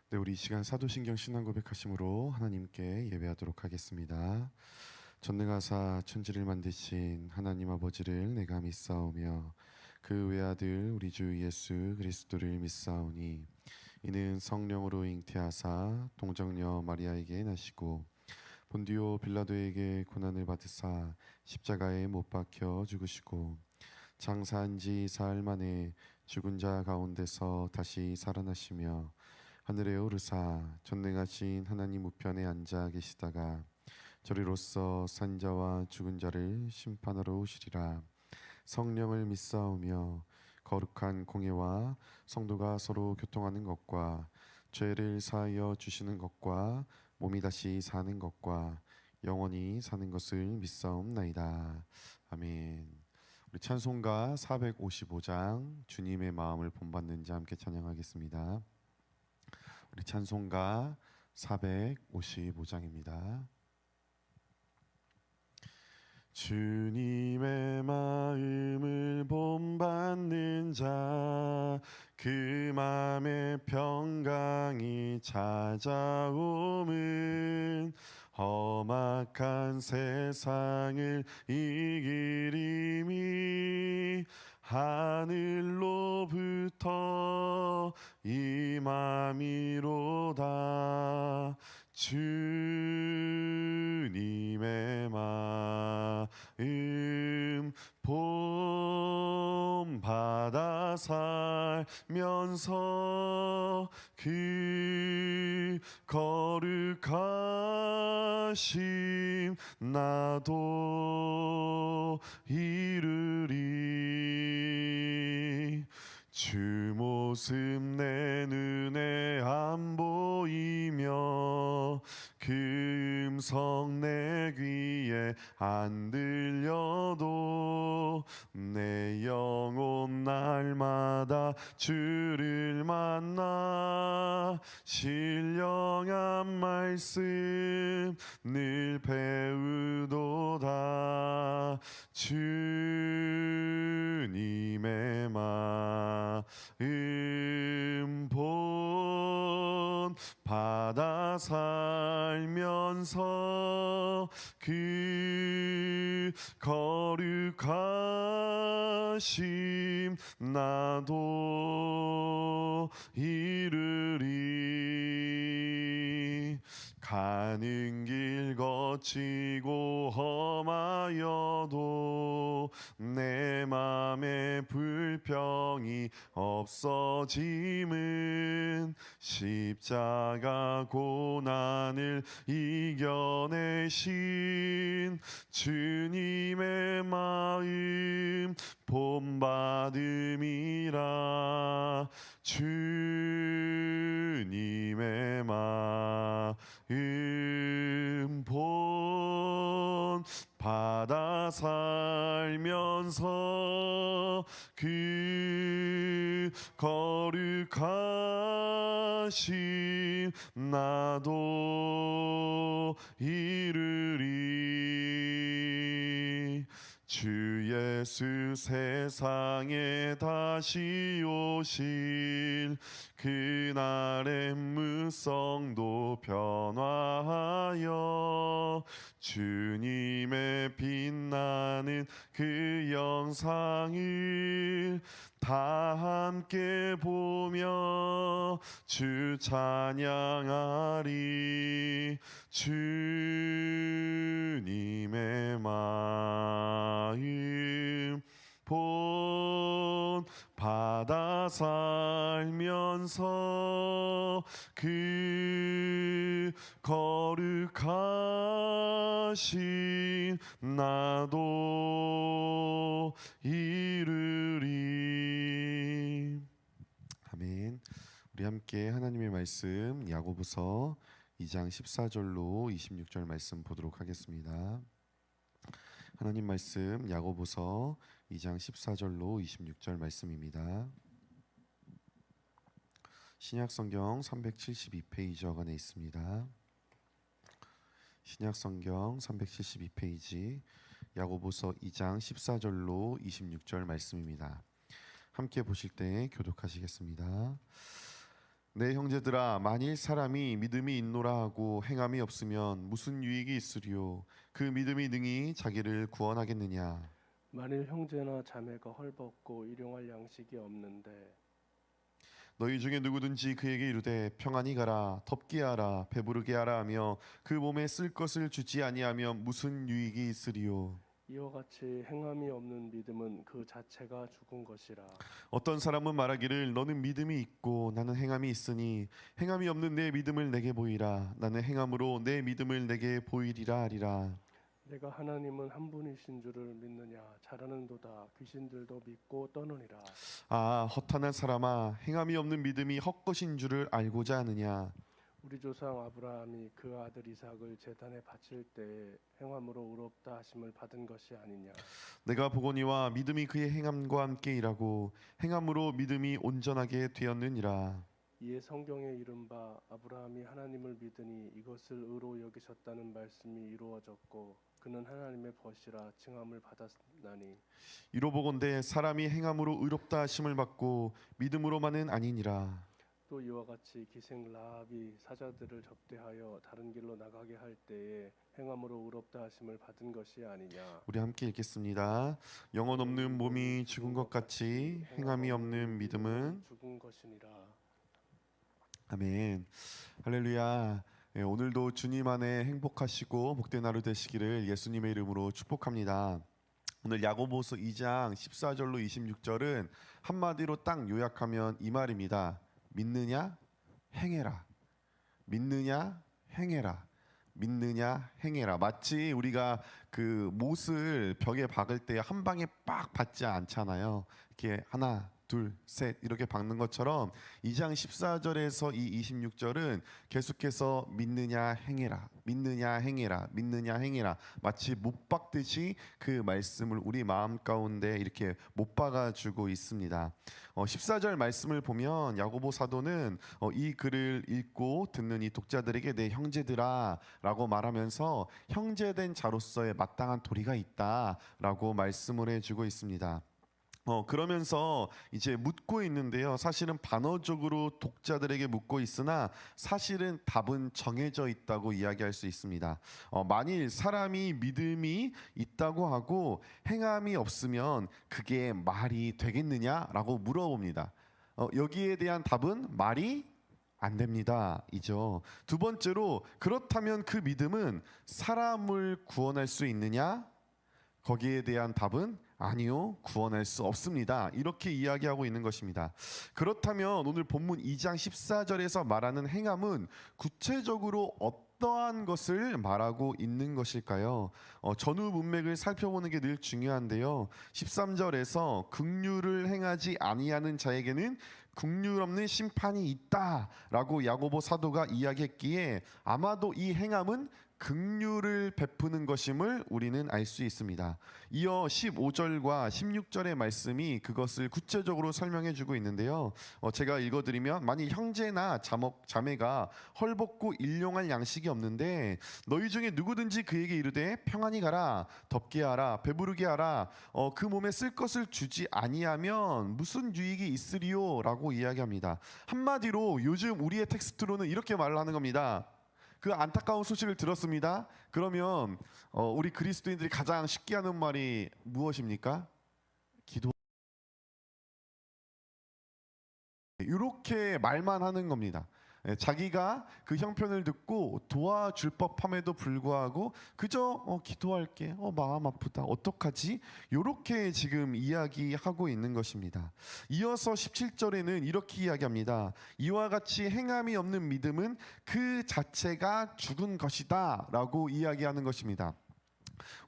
네, 우리 이 시간 사도신경 신앙 고백하심으로 하나님께 예배하도록 하겠습니다. 전능하사 천지를 만드신 하나님 아버지를 내가 믿사오며 그 외아들 우리 주 예수 그리스도를 믿사오니 이는 성령으로 잉태하사 동정녀 마리아에게 나시고 본디오 빌라도에게 고난을 받으사 십자가에 못 박혀 죽으시고 장사한 지 사흘 만에 죽은 자 가운데서 다시 살아나시며 하늘에 오르사 전능하신 하나님 우편에 앉아 계시다가 저리로서 산 자와 죽은 자를 심판하러 오시리라. 성령을 믿사오며 거룩한 공예와 성도가 서로 교통하는 것과 죄를 사하여 주시는 것과 몸이 다시 사는 것과 영원히 사는 것을 믿사옵나이다. 아멘. 우리 찬송가 455장 주님의 마음을 본받는 자 함께 찬양하겠습니다. 우리 찬송가 455장입니다. 주님의 마음을 본받는 자, 그 맘에 평강이 찾아오면 험악한 세상을 이기리니 하늘로부터 임함이로다. 주님의 마음 본받아 살면서 그 거룩하심 나도 이루리. 주 모습 내 눈에 안 보이며 그 음성 내 귀에 안 들려도 내 영혼 날마다 주를 만나 신령한 말씀 늘 배우도다. 주님의 마음 본받아 살면서 그 거룩하심 나도 이루리. 가는 길 거치고 험하여도 내 맘에 불평이 없어짐은 십자가 고난을 이겨내신 주님의 마음 본받음이라. 주님의 마음 본받아 살면서 그 거룩하심 나도 이루리. 주 예수 세상에 다시 오실 그날의 무성도 변화하여 주님의 빛나는 그 영상을 다 함께 보며 주 찬양하리. 주님의 마음 본받아 살면서 그 거룩하심 나도 이루리. 아멘. 우리 함께 하나님의 말씀 야고보서 2장 14절로 26절 말씀 보도록 하겠습니다. 하나님 말씀 야고보서 2장 14절로 26절 말씀입니다. 신약성경 372페이지 어간에 있습니다. 신약성경 372페이지 야고보서 2장 14절로 26절 말씀입니다. 함께 보실 때 교독하시겠습니다. 내 형제들아, 만일 사람이 믿음이 있노라 하고 행함이 없으면 무슨 유익이 있으리요? 그 믿음이 능히 자기를 구원하겠느냐? 만일 형제나 자매가 헐벗고 일용할 양식이 없는데 너희 중에 누구든지 그에게 이르되 평안히 가라, 덥게 하라, 배부르게 하라 하며 그 몸에 쓸 것을 주지 아니하면 무슨 유익이 있으리요? 이와 같이 행함이 없는 믿음은 그 자체가 죽은 것이라. 어떤 사람은 말하기를 너는 믿음이 있고 나는 행함이 있으니 행함이 없는 내 믿음을 내게 보이라. 나는 행함으로 내 믿음을 내게 보이리라 하리라. 내가 하나님은 한 분이신 줄을 믿느냐? 잘하는도다. 귀신들도 믿고 떠느니라. 아, 허탄한 사람아, 행함이 없는 믿음이 헛것인 줄을 알고자 하느냐? 우리 조상 아브라함이 그 아들 이삭을 제단에 바칠 때에 행함으로 의롭다 하심을 받은 것이 아니냐? 내가 보거니와 믿음이 그의 행함과 함께 일하고 행함으로 믿음이 온전하게 되었느니라. 이에 성경에 이른바 아브라함이 하나님을 믿으니 이것을 의로 여기셨다는 말씀이 이루어졌고 그는 하나님의 벗이라 칭함을 받았나니. 이로 보건대 사람이 행함으로 의롭다 하심을 받고 믿음으로만은 아니니라. 또 이와 같이 기생 라합이 사자들을 접대하여 다른 길로 나가게 할 때에 행함으로 의롭다 하심을 받은 것이 아니냐. 우리 함께 읽겠습니다. 영혼 없는 몸이 죽은 것 같이 행함이 없는 믿음은 죽은 것이니라. 아멘. 할렐루야. 예, 오늘도 주님 안에 행복하시고 복된 하루 되시기를 예수님의 이름으로 축복합니다. 오늘 야고보서 2장 14절로 26절은 한마디로 딱 요약하면 이 말입니다. 믿느냐? 행해라. 믿느냐? 행해라. 믿느냐? 행해라. 마치 우리가 그 못을 벽에 박을 때 한 방에 빡 박지 않잖아요. 이렇게 하나, 둘, 셋 이렇게 박는 것처럼 2장 14절에서 이 26절은 계속해서 믿느냐 행해라, 믿느냐 행해라, 믿느냐 행해라, 마치 못 박듯이 그 말씀을 우리 마음 가운데 이렇게 못 박아주고 있습니다. 14절 말씀을 보면 야고보 사도는 이 글을 읽고 듣는 이 독자들에게 내 형제들아 라고 말하면서 형제된 자로서의 마땅한 도리가 있다라고 말씀을 해주고 있습니다. 그러면서 이제 묻고 있는데요. 사실은 반어적으로 독자들에게 묻고 있으나 사실은 답은 정해져 있다고 이야기할 수 있습니다. 만일 사람이 믿음이 있다고 하고 행함이 없으면 그게 말이 되겠느냐라고 물어봅니다. 여기에 대한 답은 말이 안 됩니다. 이죠. 두 번째로 그렇다면 그 믿음은 사람을 구원할 수 있느냐? 거기에 대한 답은 아니요, 구원할 수 없습니다. 이렇게 이야기하고 있는 것입니다. 그렇다면 오늘 본문 2장 14절에서 말하는 행함은 구체적으로 어떠한 것을 말하고 있는 것일까요? 전후 문맥을 살펴보는 게 늘 중요한데요. 13절에서 긍휼을 행하지 아니하는 자에게는 긍휼 없는 심판이 있다라고 야고보 사도가 이야기했기에 아마도 이 행함은 긍휼을 베푸는 것임을 우리는 알 수 있습니다. 이어 15절과 16절의 말씀이 그것을 구체적으로 설명해 주고 있는데요. 제가 읽어드리면 만일 형제나 자매가 헐벗고 일용할 양식이 없는데 너희 중에 누구든지 그에게 이르되 평안히 가라, 덥게 하라, 배부르게 하라, 그 몸에 쓸 것을 주지 아니하면 무슨 유익이 있으리요? 라고 이야기합니다. 한마디로 요즘 우리의 텍스트로는 이렇게 말을 하는 겁니다. 그 안타까운 소식을 들었습니다. 그러면 우리 그리스도인들이 가장 쉽게 하는 말이 무엇입니까? 기도. 이렇게 말만 하는 겁니다. 자기가 그 형편을 듣고 도와줄 법함에도 불구하고 그저 기도할게, 마음 아프다, 어떡하지? 이렇게 지금 이야기하고 있는 것입니다. 이어서 17절에는 이렇게 이야기합니다. 이와 같이 행함이 없는 믿음은 그 자체가 죽은 것이다 라고 이야기하는 것입니다.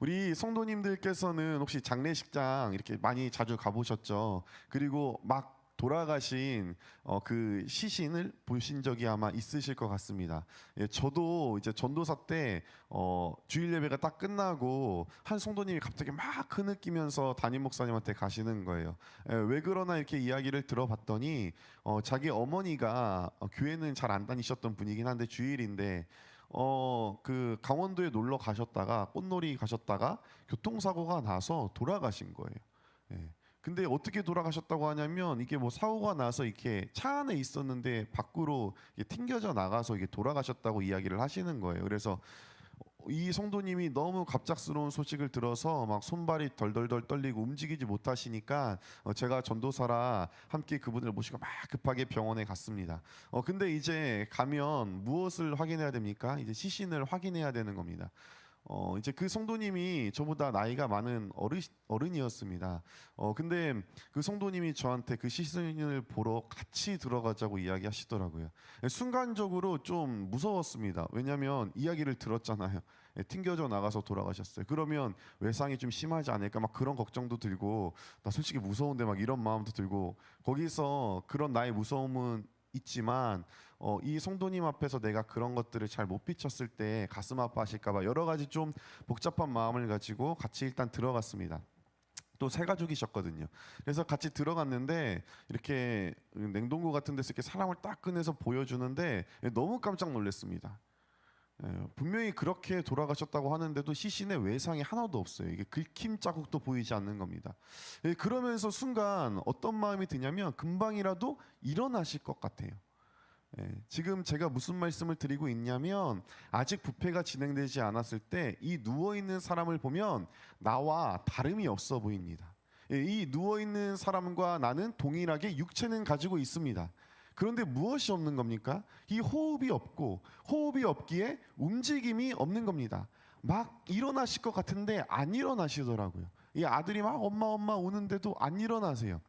우리 성도님들께서는 혹시 장례식장 이렇게 많이 자주 가보셨죠? 그리고 막 돌아가신 그 시신을 보신 적이 아마 있으실 것 같습니다. 예, 저도 이제 전도사 때 주일 예배가 딱 끝나고 한 성도님이 갑자기 막 흐느끼면서 담임 목사님한테 가시는 거예요. 예, 왜 그러나 이렇게 이야기를 들어봤더니 자기 어머니가 교회는 잘 안 다니셨던 분이긴 한데 주일인데 그 강원도에 놀러 가셨다가 꽃놀이 가셨다가 교통사고가 나서 돌아가신 거예요. 예. 근데 어떻게 돌아가셨다고 하냐면 이게 뭐 사고가 나서 이렇게 차 안에 있었는데 밖으로 이게 튕겨져 나가서 이게 돌아가셨다고 이야기를 하시는 거예요. 그래서 이 성도님이 너무 갑작스러운 소식을 들어서 막 손발이 덜덜덜 떨리고 움직이지 못하시니까 제가 전도사라 함께 그분을 모시고 막 급하게 병원에 갔습니다. 근데 이제 가면 무엇을 확인해야 됩니까? 이제 시신을 확인해야 되는 겁니다. 이제 그 성도님이 저보다 나이가 많은 어른이었습니다. 근데 그 성도님이 저한테 그 시신을 보러 같이 들어가자고 이야기하시더라고요. 순간적으로 좀 무서웠습니다. 왜냐하면 이야기를 들었잖아요. 튕겨져 나가서 돌아가셨어요. 그러면 외상이 좀 심하지 않을까 막 그런 걱정도 들고, 나 솔직히 무서운데 막 이런 마음도 들고, 거기서 그런 나의 무서움은 있지만 이 성도님 앞에서 내가 그런 것들을 잘 못 비쳤을 때 가슴 아파하실까봐 여러 가지 좀 복잡한 마음을 가지고 같이 일단 들어갔습니다. 또 세 가족이셨거든요. 그래서 같이 들어갔는데 이렇게 냉동고 같은 데서 이렇게 사람을 딱 꺼내서 보여주는데 너무 깜짝 놀랐습니다. 분명히 그렇게 돌아가셨다고 하는데도 시신에 외상이 하나도 없어요. 이게 긁힘 자국도 보이지 않는 겁니다. 그러면서 순간 어떤 마음이 드냐면 금방이라도 일어나실 것 같아요. 지금 제가 무슨 말씀을 드리고 있냐면 아직 부패가 진행되지 않았을 때 이 누워있는 사람을 보면 나와 다름이 없어 보입니다. 이 누워있는 사람과 나는 동일하게 육체는 가지고 있습니다. 그런데 무엇이 없는 겁니까? 이 호흡이 없고, 호흡이 없기에 움직임이 없는 겁니다. 막 일어나실 것 같은데 안 일어나시더라고요. 이 아들이 막 엄마 엄마 우는데도 안 일어나세요.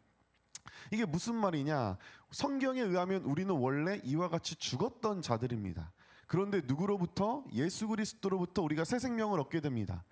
이게 무슨 말이냐? 성경에 의하면 우리는 원래 이와 같이 죽었던 자들입니다. 그런데 누구로부터? 예수 그리스도로부터 우리가 새 생명을 얻게 됩니다.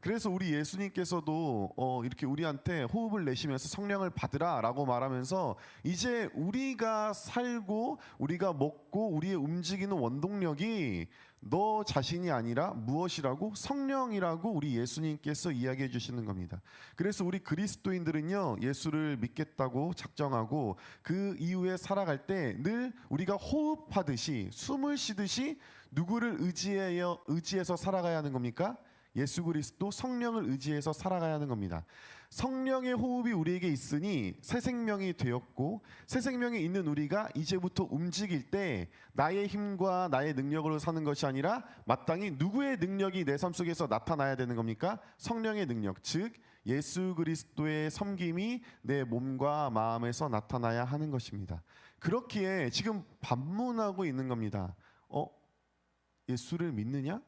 그래서 우리 예수님께서도 이렇게 우리한테 호흡을 내쉬면서 성령을 받으라 라고 말하면서 이제 우리가 살고 우리가 먹고 우리의 움직이는 원동력이 너 자신이 아니라 무엇이라고? 성령이라고 우리 예수님께서 이야기해 주시는 겁니다. 그래서 우리 그리스도인들은요, 예수를 믿겠다고 작정하고 그 이후에 살아갈 때 늘 우리가 호흡하듯이 숨을 쉬듯이 누구를 의지해서 살아가야 하는 겁니까? 예수 그리스도 성령을 의지해서 살아가야 하는 겁니다. 성령의 호흡이 우리에게 있으니 새 생명이 되었고, 새 생명이 있는 우리가 이제부터 움직일 때 나의 힘과 나의 능력으로 사는 것이 아니라 마땅히 누구의 능력이 내 삶 속에서 나타나야 되는 겁니까? 성령의 능력, 즉 예수 그리스도의 섬김이 내 몸과 마음에서 나타나야 하는 것입니다. 그렇기에 지금 반문하고 있는 겁니다. 예수를 믿느냐?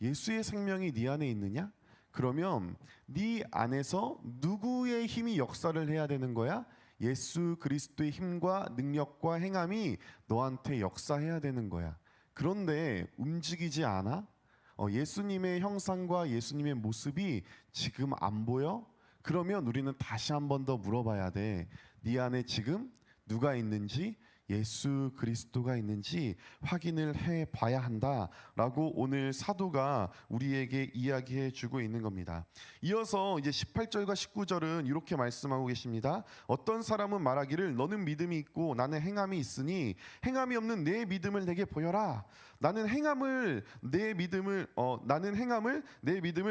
예수의 생명이 네 안에 있느냐? 그러면 네 안에서 누구의 힘이 역사를 해야 되는 거야? 예수 그리스도의 힘과 능력과 행함이 너한테 역사해야 되는 거야. 그런데 움직이지 않아? 예수님의 형상과 예수님의 모습이 지금 안 보여? 그러면 우리는 다시 한 번 더 물어봐야 돼. 네 안에 지금 누가 있는지, 예수 그리스도가 있는지 확인을 해봐야 한다라고 오늘 사도가 우리에게 이야기해 주고 있는 겁니다. 이어서 이제 18절과 19절은 이렇게 말씀하고 계십니다. 어떤 사람은 말하기를 너는 믿음이 있고 나는 행함이 있으니 행함이 없는 내 믿음을 내게 보여라. 나는 행함을 내 믿음을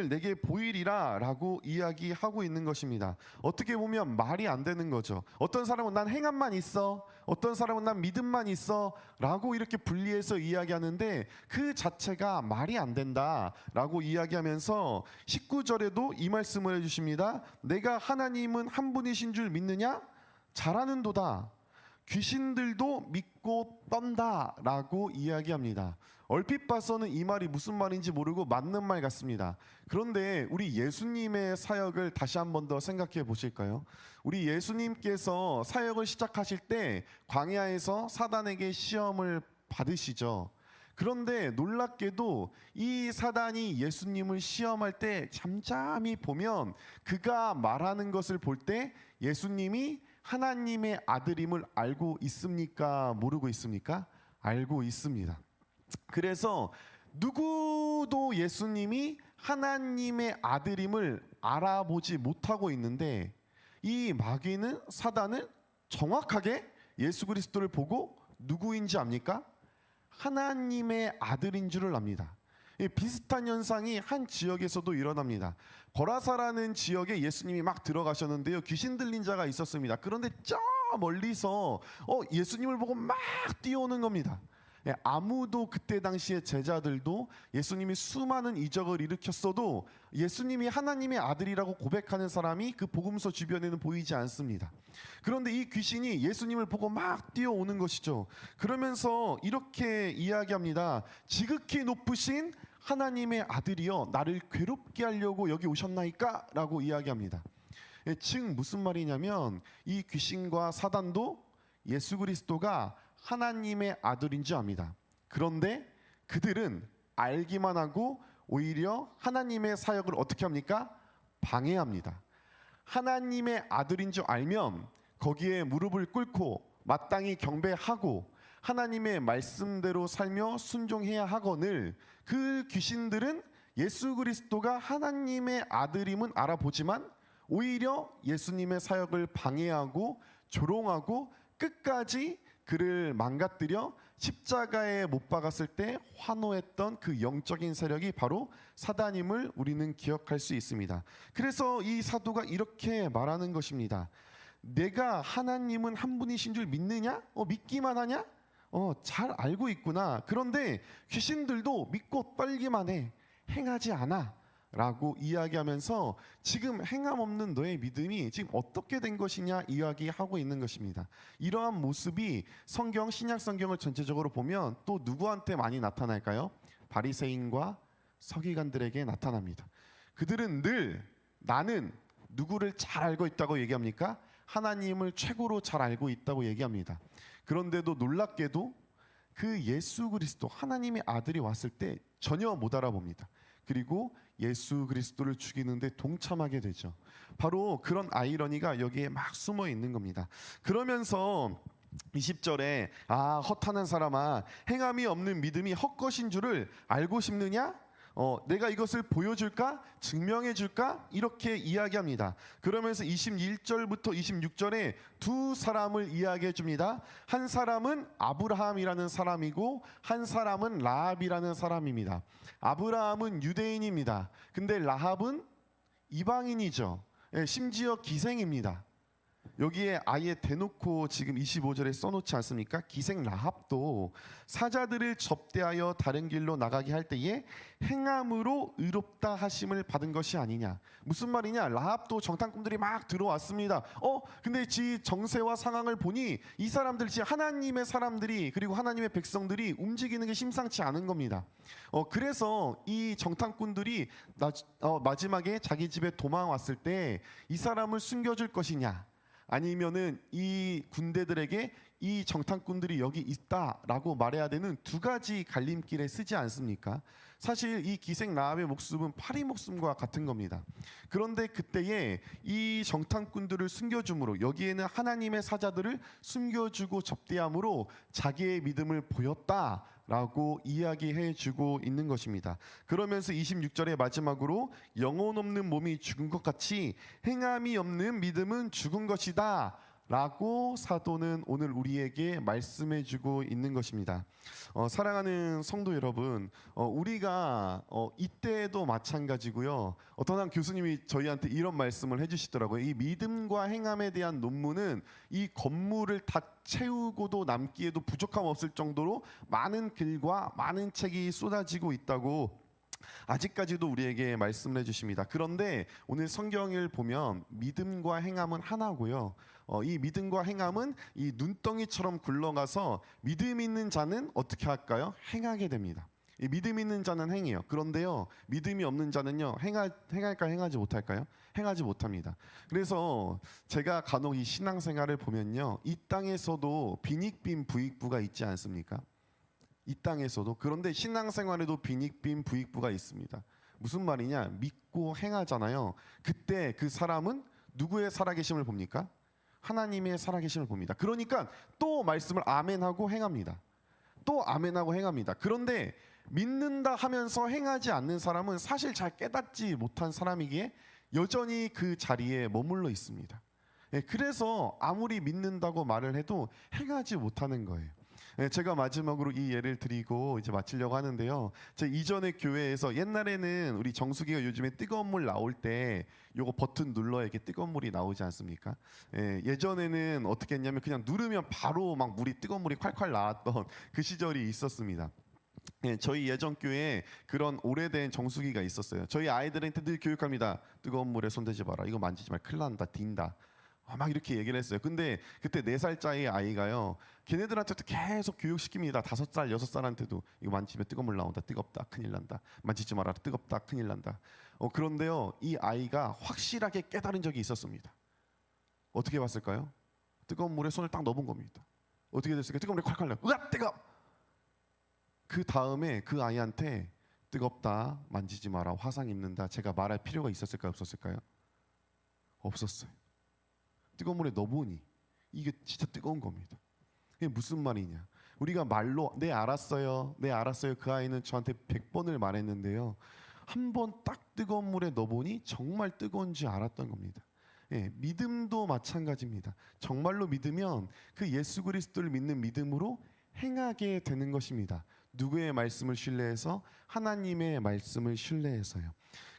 내게 보이리라라고 이야기하고 있는 것입니다. 어떻게 보면 말이 안 되는 거죠. 어떤 사람은 난 행함만 있어, 어떤 사람은 난 믿음만 있어 라고 이렇게 분리해서 이야기하는데 그 자체가 말이 안 된다라고 이야기하면서 19절에도 이 말씀을 해주십니다. 내가 하나님은 한 분이신 줄 믿느냐? 잘하는도다. 귀신들도 믿고 떤다라고 이야기합니다. 얼핏 봐서는 이 말이 무슨 말인지 모르고 맞는 말 같습니다. 그런데 우리 예수님의 사역을 다시 한 번 더 생각해 보실까요? 우리 예수님께서 사역을 시작하실 때 광야에서 사단에게 시험을 받으시죠. 그런데 놀랍게도 이 사단이 예수님을 시험할 때 잠잠히 보면 그가 말하는 것을 볼 때 예수님이 하나님의 아들임을 알고 있습니까? 모르고 있습니까? 알고 있습니다. 그래서 누구도 예수님이 하나님의 아들임을 알아보지 못하고 있는데 이 마귀는, 사단은 정확하게 예수 그리스도를 보고 누구인지 압니까? 하나님의 아들인 줄을 압니다. 이 비슷한 현상이 한 지역에서도 일어납니다. 거라사라는 지역에 예수님이 막 들어가셨는데요. 귀신 들린 자가 있었습니다. 그런데 저 멀리서 예수님을 보고 막 뛰어오는 겁니다. 예, 아무도 그때 당시에 제자들도 예수님이 수많은 이적을 일으켰어도 예수님이 하나님의 아들이라고 고백하는 사람이 그 복음서 주변에는 보이지 않습니다. 그런데 이 귀신이 예수님을 보고 막 뛰어오는 것이죠. 그러면서 이렇게 이야기합니다. 지극히 높으신 하나님의 아들이여 나를 괴롭게 하려고 여기 오셨나이까? 라고 이야기합니다. 예, 즉 무슨 말이냐면 이 귀신과 사단도 예수 그리스도가 하나님의 아들인 줄 압니다. 그런데 그들은 알기만 하고 오히려 하나님의 사역을 어떻게 합니까? 방해합니다. 하나님의 아들인 줄 알면 거기에 무릎을 꿇고 마땅히 경배하고 하나님의 말씀대로 살며 순종해야 하거늘 그 귀신들은 예수 그리스도가 하나님의 아들임은 알아보지만 오히려 예수님의 사역을 방해하고 조롱하고 끝까지 그를 망가뜨려 십자가에 못 박았을 때 환호했던 그 영적인 세력이 바로 사단임을 우리는 기억할 수 있습니다. 그래서 이 사도가 이렇게 말하는 것입니다. 내가 하나님은 한 분이신 줄 믿느냐? 믿기만 하냐? 잘 알고 있구나. 그런데 귀신들도 믿고 떨기만 해. 행하지 않아. 라고 이야기하면서 지금 행함 없는 너의 믿음이 지금 어떻게 된 것이냐 이야기하고 있는 것입니다. 이러한 모습이 성경, 신약 성경을 전체적으로 보면 또 누구한테 많이 나타날까요? 바리새인과 서기관들에게 나타납니다. 그들은 늘 나는 누구를 잘 알고 있다고 얘기합니까? 하나님을 최고로 잘 알고 있다고 얘기합니다. 그런데도 놀랍게도 그 예수 그리스도 하나님의 아들이 왔을 때 전혀 못 알아봅니다. 그리고 예수 그리스도를 죽이는데 동참하게 되죠. 바로 그런 아이러니가 여기에 막 숨어 있는 겁니다. 그러면서 20절에 헛하는 사람아 행함이 없는 믿음이 헛것인 줄을 알고 싶느냐? 내가 이것을 보여줄까? 증명해줄까? 이렇게 이야기합니다. 그러면서 21절부터 26절에 두 사람을 이야기해 줍니다. 한 사람은 아브라함이라는 사람이고 한 사람은 라합이라는 사람입니다. 아브라함은 유대인입니다. 근데 라합은 이방인이죠. 심지어 기생입니다. 여기에 아예 대놓고 지금 25절에 써놓지 않습니까? 기생 라합도 사자들을 접대하여 다른 길로 나가게 할 때에 행함으로 의롭다 하심을 받은 것이 아니냐. 무슨 말이냐? 라합도 정탐꾼들이 막 들어왔습니다. 근데 지 정세와 상황을 보니 이 사람들 지 하나님의 사람들이 그리고 하나님의 백성들이 움직이는 게 심상치 않은 겁니다. 그래서 이 정탐꾼들이 마지막에 자기 집에 도망왔을 때 이 사람을 숨겨줄 것이냐 아니면은 이 군대들에게 이 정탐꾼들이 여기 있다라고 말해야 되는 두 가지 갈림길에 쓰지 않습니까? 사실 이 기생 라합의 목숨은 파리 목숨과 같은 겁니다. 그런데 그때에 이 정탐꾼들을 숨겨줌으로 여기에는 하나님의 사자들을 숨겨주고 접대함으로 자기의 믿음을 보였다라고 이야기해주고 있는 것입니다. 그러면서 26절의 마지막으로 영혼 없는 몸이 죽은 것 같이 행함이 없는 믿음은 죽은 것이다 라고 사도는 오늘 우리에게 말씀해주고 있는 것입니다. 사랑하는 성도 여러분, 우리가 이때도 마찬가지고요. 어떤 한 교수님이 저희한테 이런 말씀을 해주시더라고요. 이 믿음과 행함에 대한 논문은 이 건물을 다 채우고도 남기에도 부족함 없을 정도로 많은 글과 많은 책이 쏟아지고 있다고 아직까지도 우리에게 말씀을 해주십니다. 그런데 오늘 성경을 보면 믿음과 행함은 하나고요. 이 믿음과 행함은 이 눈덩이처럼 굴러가서 믿음 있는 자는 어떻게 할까요? 행하게 됩니다. 이 믿음 있는 자는 행해요. 그런데요, 믿음이 없는 자는요, 행할까요? 행하지 못할까요? 행하지 못합니다. 그래서 제가 간혹 이 신앙생활을 보면요, 이 땅에서도 빈익빈 부익부가 있지 않습니까? 이 땅에서도. 그런데 신앙생활에도 빈익빈 부익부가 있습니다. 무슨 말이냐? 믿고 행하잖아요. 그때 그 사람은 누구의 살아계심을 봅니까? 하나님의 살아계심을 봅니다. 그러니까 또 말씀을 아멘하고 행합니다. 또 아멘하고 행합니다. 그런데 믿는다 하면서 행하지 않는 사람은 사실 잘 깨닫지 못한 사람이기에 여전히 그 자리에 머물러 있습니다. 그래서 아무리 믿는다고 말을 해도 행하지 못하는 거예요. 제가 마지막으로 이 예를 드리고 이제 마치려고 하는데요. 제 이전의 교회에서 옛날에는 우리 정수기가 요즘에 뜨거운 물 나올 때 요거 버튼 눌러야 이렇게 뜨거운 물이 나오지 않습니까? 예전에는 어떻게 했냐면 그냥 누르면 바로 막 물이 뜨거운 물이 콸콸 나왔던 그 시절이 있었습니다. 저희 예전 교회에 그런 오래된 정수기가 있었어요. 저희 아이들한테 늘 교육합니다. 뜨거운 물에 손대지 마라. 이거 만지지 마. 큰일 난다. 딘다. 막 이렇게 얘기를 했어요. 근데 그때 4살짜리 아이가요. 걔네들한테도 계속 교육시킵니다. 5살, 6살한테도 이거 만지면 뜨거운 물 나온다. 뜨겁다. 큰일 난다. 만지지 마라. 뜨겁다. 큰일 난다. 그런데요. 이 아이가 확실하게 깨달은 적이 있었습니다. 어떻게 봤을까요? 뜨거운 물에 손을 딱 넣은 겁니다. 어떻게 됐을까요? 뜨거운 물에 콸콸 나요. 으악! 뜨거! 그 다음에 그 아이한테 뜨겁다. 만지지 마라. 화상 입는다. 제가 말할 필요가 있었을까요? 없었을까요? 없었어요. 뜨거운 물에 넣어보니 이게 진짜 뜨거운 겁니다. 이게 무슨 말이냐? 우리가 말로 네 알았어요, 네 알았어요. 그 아이는 저한테 100번을 말했는데요. 한 번 딱 뜨거운 물에 넣어보니 정말 뜨거운지 알았던 겁니다. 믿음도 마찬가지입니다. 정말로 믿으면 그 예수 그리스도를 믿는 믿음으로 행하게 되는 것입니다. 누구의 말씀을 신뢰해서? 하나님의 말씀을 신뢰해서요.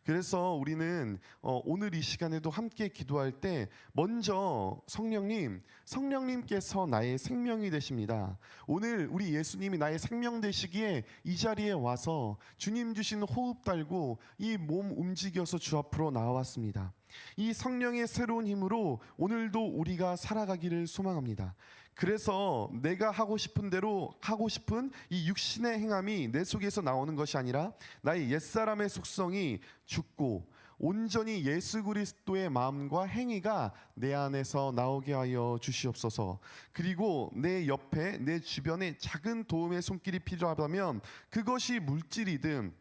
그래서 우리는 오늘 이 시간에도 함께 기도할 때 먼저 성령님께서 나의 생명이 되십니다. 오늘 우리 예수님이 나의 생명 되시기에 이 자리에 와서 주님 주신 호흡 달고 이 몸 움직여서 주 앞으로 나왔습니다. 이 성령의 새로운 힘으로 오늘도 우리가 살아가기를 소망합니다. 그래서 내가 하고 싶은 대로 하고 싶은 이 육신의 행함이 내 속에서 나오는 것이 아니라 나의 옛사람의 속성이 죽고 온전히 예수 그리스도의 마음과 행위가 내 안에서 나오게 하여 주시옵소서. 그리고 내 옆에 내 주변에 작은 도움의 손길이 필요하다면 그것이 물질이든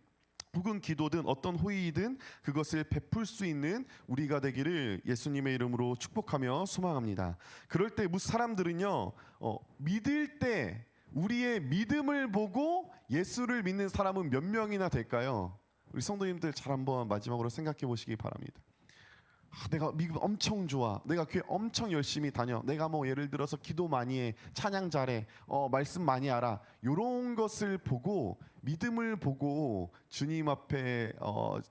혹은 기도든 어떤 호의이든 그것을 베풀 수 있는 우리가 되기를 예수님의 이름으로 축복하며 소망합니다. 그럴 때 사람들은요 믿을 때 우리의 믿음을 보고 예수를 믿는 사람은 몇 명이나 될까요? 우리 성도님들 잘 한번 마지막으로 생각해 보시기 바랍니다. 내가 믿음 엄청 좋아. 내가 교회 엄청 열심히 다녀. 내가 뭐 예를 들어서 기도 많이 해. 찬양 잘해. 말씀 많이 알아. 이런 것을 보고 믿음을 보고 주님 앞에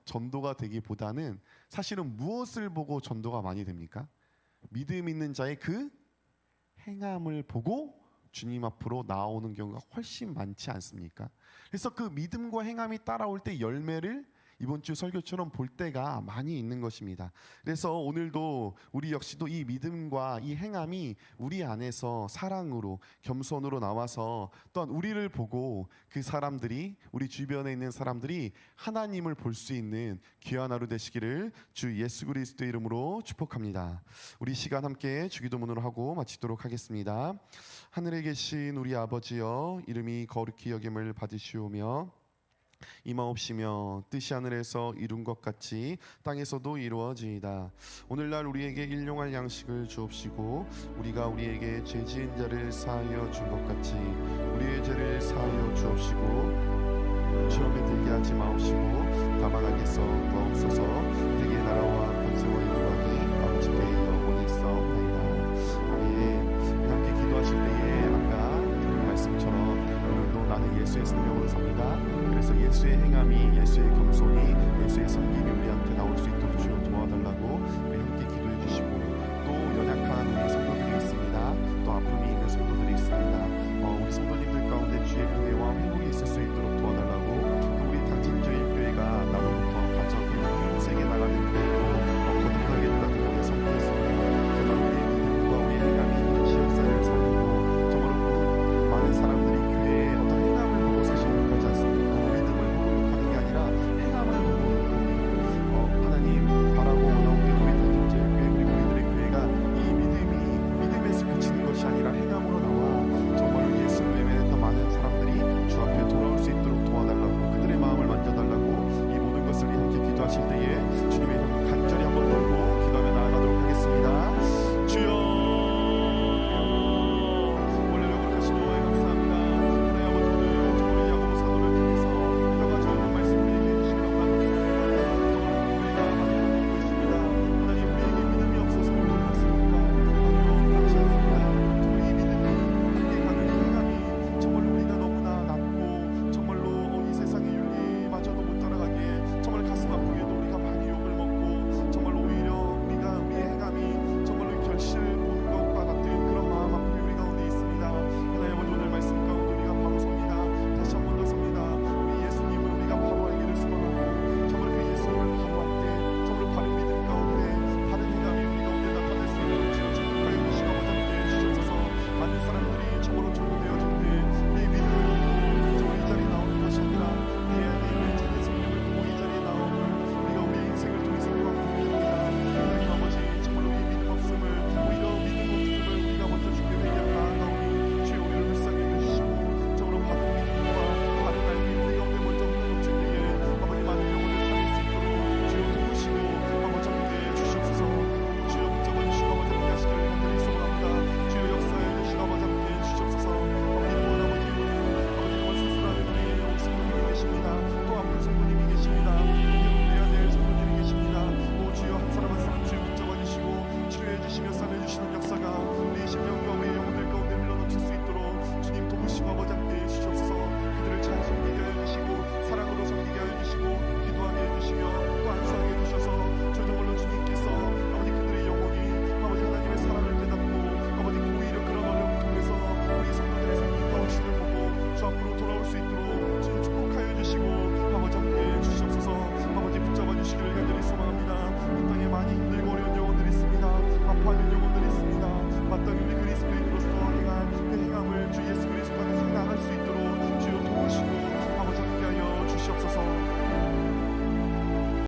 전도가 되기보다는 사실은 무엇을 보고 전도가 많이 됩니까? 믿음 있는 자의 그 행함을 보고 주님 앞으로 나오는 경우가 훨씬 많지 않습니까? 그래서 그 믿음과 행함이 따라올 때 열매를 이번 주 설교처럼 볼 때가 많이 있는 것입니다. 그래서 오늘도 우리 역시도 이 믿음과 이 행함이 우리 안에서 사랑으로 겸손으로 나와서 또한 우리를 보고 그 사람들이 우리 주변에 있는 사람들이 하나님을 볼 수 있는 귀한 하루 되시기를 주 예수 그리스도의 이름으로 축복합니다. 우리 시간 함께 주기도문으로 하고 마치도록 하겠습니다. 하늘에 계신 우리 아버지여, 이름이 거룩히 여김을 받으시오며 임하옵시며 뜻이 하늘에서 이룬 것 같이 땅에서도 이루어지이다. 오늘날 우리에게 일용할 양식을 주옵시고 우리가 우리에게 죄 지은 자를 사하여 준 것 같이 우리의 죄를 사하여 주옵시고 시험에 들게 하지 마옵시고 다만 악에서 도와옵소서. 대개 나라와 권세와 영광이 아버지께 영원히 있사옵나이다. 아멘. 함께 기도하실 때에 아까 들은 말씀처럼 오늘도 나는 예수의 생명으로 삽니다. 그래서 예수의 행함이, 예수의 겸손이, 예수의 섬김이 우리한테 나올 수 있도록 주여 도와달라고